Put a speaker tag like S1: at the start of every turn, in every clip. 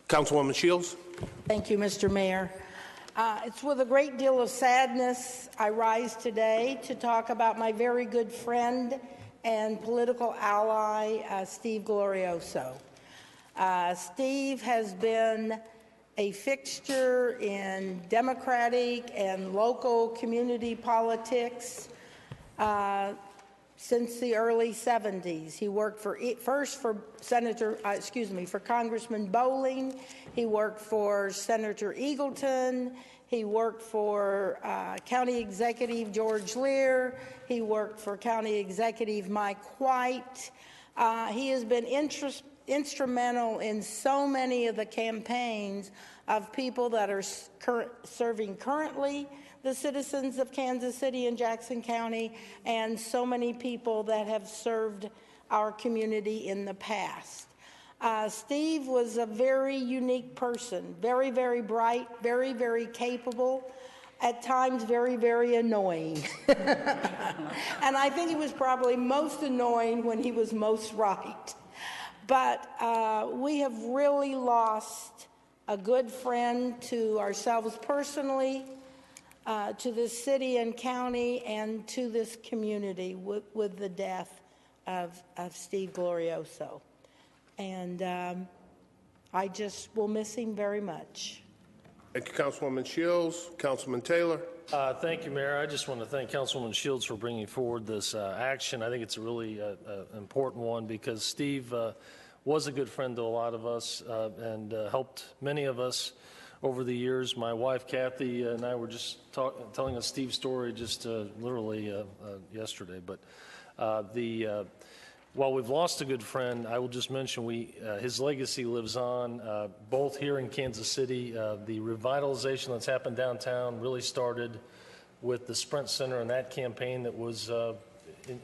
S1: Councilwoman Shields.
S2: Thank you, Mr. Mayor. It's with a great deal of sadness I rise today to talk about my very good friend and political ally, Steve Glorioso. Steve has been a fixture in Democratic and local community politics since the early 70s. He worked first for for Congressman Bowling. He worked for Senator Eagleton. He worked for County Executive George Lear. He worked for County Executive Mike White. He has been instrumental in so many of the campaigns of people that are serving currently the citizens of Kansas City and Jackson County, and so many people that have served our community in the past. Steve was a very unique person, very, very bright, very, very capable, at times very, very annoying. And I think he was probably most annoying when he was most right. But we have really lost a good friend to ourselves personally, to this city and county, and to this community with the death of Steve Glorioso. And I just will miss him very much.
S1: Thank you, Councilwoman Shields. Councilman Taylor.
S3: Thank you, Mayor. I just want to thank Councilwoman Shields for bringing forward this action. I think it's a really important one because Steve was a good friend to a lot of us and helped many of us over the years. My wife, Kathy, and I were just telling a Steve story just literally yesterday. But while we've lost a good friend, I will just mention his legacy lives on, both here in Kansas City. The revitalization that's happened downtown really started with the Sprint Center and that campaign that was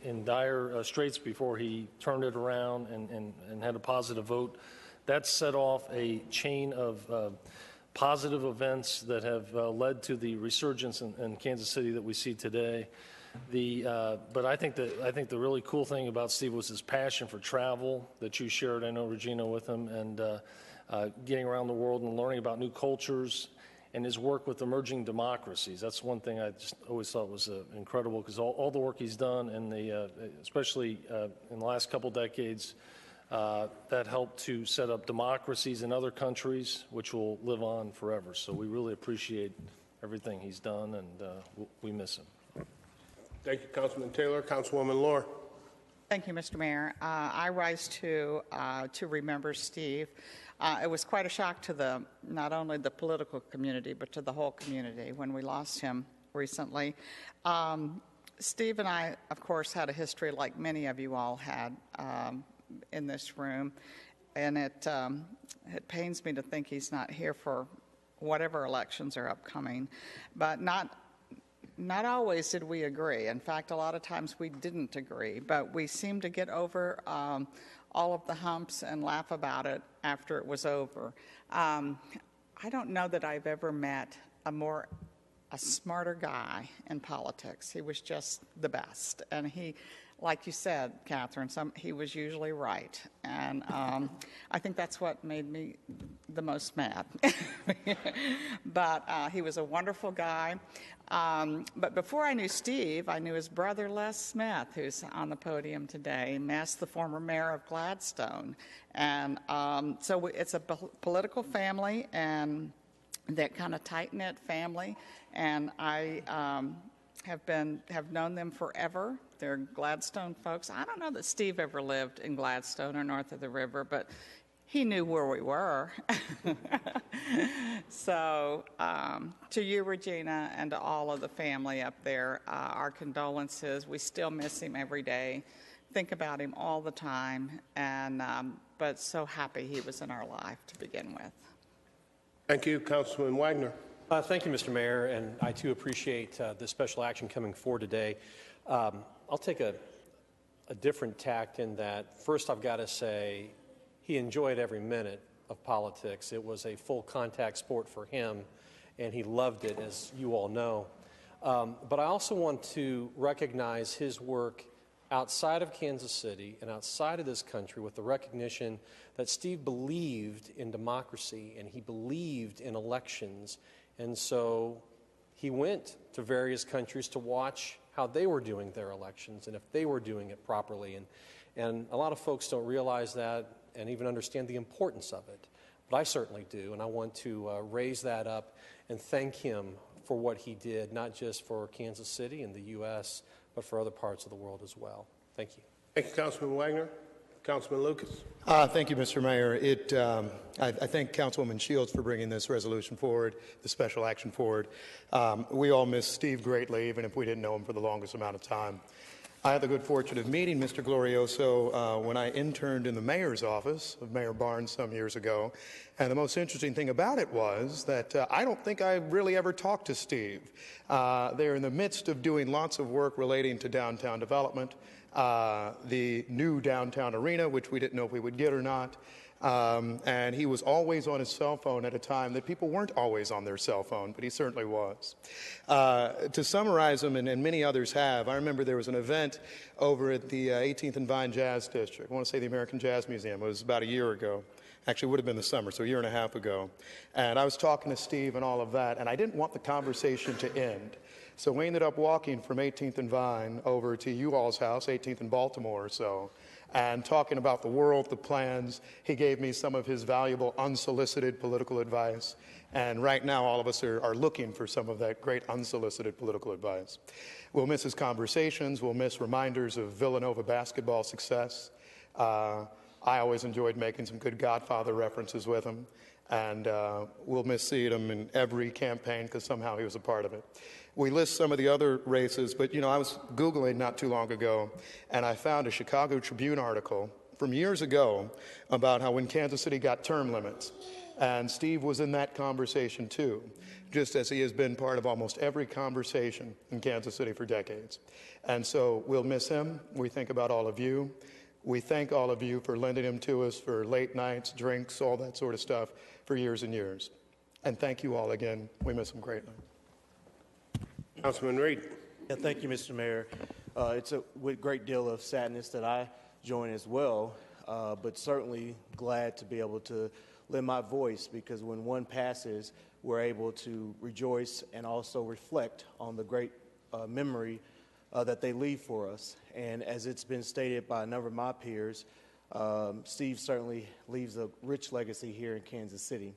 S3: in dire straits before he turned it around and had a positive vote. That set off a chain of positive events that have led to the resurgence in Kansas City that we see today. But I think the really cool thing about Steve was his passion for travel that you shared, I know, Regina, with him, and getting around the world and learning about new cultures, and his work with emerging democracies. That's one thing I just always thought was incredible, because all the work he's done, and especially in the last couple decades, that helped to set up democracies in other countries, which will live on forever. So we really appreciate everything he's done, and we miss him.
S1: Thank you, Councilman Taylor. Councilwoman Lohr.
S4: Thank you, Mr. Mayor. I rise to remember Steve. It was quite a shock to not only the political community, but to the whole community when we lost him recently. Steve and I, of course, had a history like many of you all had in this room, and it pains me to think he's not here for whatever elections are upcoming, but not always did we agree. In fact, a lot of times we didn't agree, but we seemed to get over all of the humps and laugh about it after it was over. I don't know that I've ever met a smarter guy in politics. He was just the best. And he, like you said, Catherine, he was usually right. And I think that's what made me the most mad. But he was a wonderful guy. But before I knew Steve, I knew his brother, Les Smith, who's on the podium today. Les, the former mayor of Gladstone. And so it's a political family, and that kind of tight-knit family. And I have known them forever. They're Gladstone folks. I don't know that Steve ever lived in Gladstone or north of the river, but he knew where we were. So to you, Regina, and to all of the family up there, our condolences. We still miss him every day, think about him all the time, and but so happy he was in our life to begin with.
S1: Thank you, Councilman Wagner.
S5: Thank you, Mr. Mayor, and I too appreciate this special action coming forward today. I'll take a different tact in that. First, I've got to say he enjoyed every minute of politics. It was a full contact sport for him, and he loved it, as you all know. But I also want to recognize his work outside of Kansas City and outside of this country with the recognition that Steve believed in democracy and he believed in elections. And so he went to various countries to watch how they were doing their elections and if they were doing it properly. And a lot of folks don't realize that and even understand the importance of it. But I certainly do, and I want to raise that up and thank him for what he did, not just for Kansas City and the U.S., but for other parts of the world as well. Thank you.
S1: Thank you, Councilman Wagner. Councilman Lucas.
S6: Thank you, Mr. Mayor. I thank Councilwoman Shields for bringing this resolution forward, the special action forward. We all miss Steve greatly, even if we didn't know him for the longest amount of time. I had the good fortune of meeting Mr. Glorioso when I interned in the mayor's office of Mayor Barnes some years ago. And the most interesting thing about it was that I don't think I really ever talked to Steve. They're in the midst of doing lots of work relating to downtown development, the new downtown arena, which we didn't know if we would get or not. And he was always on his cell phone at a time that people weren't always on their cell phone, but he certainly was. To summarize him, and many others have, I remember there was an event over at the 18th and Vine Jazz District. I want to say the American Jazz Museum. It was about a year ago. Actually, it would have been the summer, so a year and a half ago. And I was talking to Steve and all of that, and I didn't want the conversation to end. So we ended up walking from 18th and Vine over to you all's house, 18th and Baltimore or so, and talking about the world, the plans. He gave me some of his valuable unsolicited political advice. And right now, all of us are looking for some of that great unsolicited political advice. We'll miss his conversations. We'll miss reminders of Villanova basketball success. I always enjoyed making some good Godfather references with him. And we'll miss seeing him in every campaign because somehow he was a part of it. We list some of the other races, but, I was Googling not too long ago, and I found a Chicago Tribune article from years ago about how when Kansas City got term limits, and Steve was in that conversation too, just as he has been part of almost every conversation in Kansas City for decades. And so we'll miss him. We think about all of you. We thank all of you for lending him to us for late nights, drinks, all that sort of stuff for years and years. And thank you all again. We miss him greatly.
S1: Councilman Reed.
S7: Yeah, thank you, Mr. Mayor. It's with great deal of sadness that I join as well, but certainly glad to be able to lend my voice because when one passes, we're able to rejoice and also reflect on the great memory that they leave for us. And as it's been stated by a number of my peers, Steve certainly leaves a rich legacy here in Kansas City.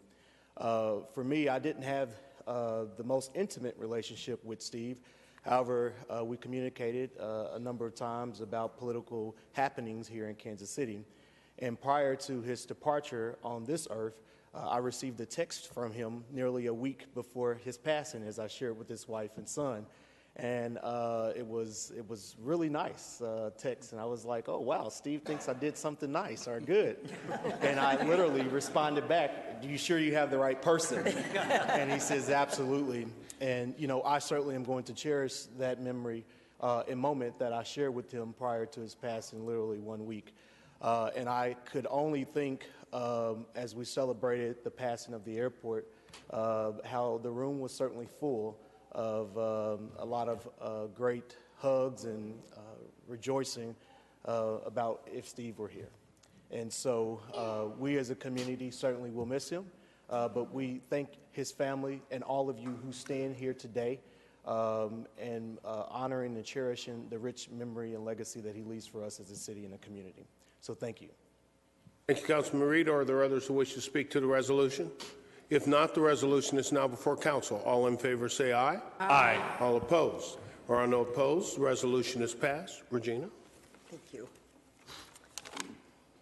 S7: For me, I didn't have the most intimate relationship with Steve. However, we communicated a number of times about political happenings here in Kansas City. And prior to his departure on this earth, I received a text from him nearly a week before his passing, as I shared with his wife and son. And it was really nice text, and I was like, oh, wow, Steve thinks I did something nice or good. And I literally responded back, "Do you sure you have the right person?" And he says, absolutely. And, I certainly am going to cherish that memory and moment that I shared with him prior to his passing, literally 1 week. And I could only think, as we celebrated the passing of the airport, how the room was certainly full of a lot of great hugs and rejoicing about if Steve were here. And so we as a community certainly will miss him, but we thank his family and all of you who stand here today and honoring and cherishing the rich memory and legacy that he leaves for us as a city and a community. So thank you.
S1: Thank you, Councilman Reed. Are there others who wish to speak to the resolution? If not, the resolution is now before council. All in favor say aye. Aye. All opposed? Or are no opposed? The resolution is passed. Regina.
S8: Thank you.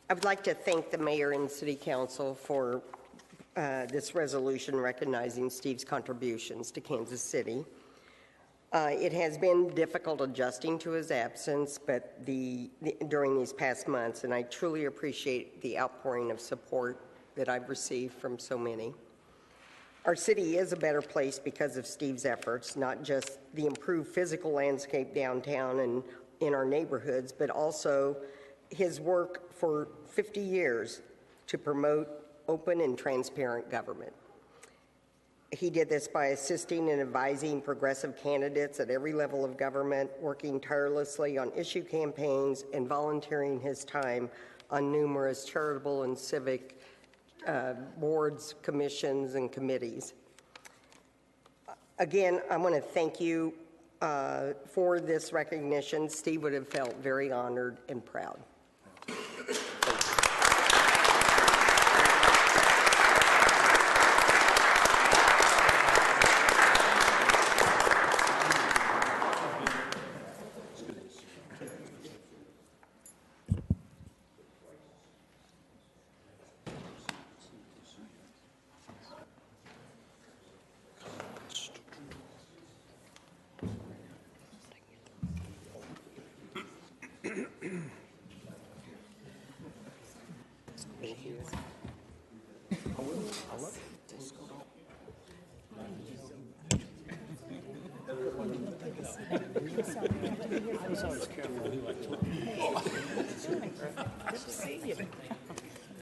S8: I would like to thank the mayor and city council for this resolution recognizing Steve's contributions to Kansas City. It has been difficult adjusting to his absence, but during these past months, and I truly appreciate the outpouring of support that I've received from so many. Our city is a better place because of Steve's efforts, not just the improved physical landscape downtown and in our neighborhoods, but also his work for 50 years to promote open and transparent government. He did this by assisting and advising progressive candidates at every level of government, working tirelessly on issue campaigns, and volunteering his time on numerous charitable and civic boards, commissions, and committees. Again, I want to thank you for this recognition. Steve would have felt very honored and proud.
S9: Good to see you.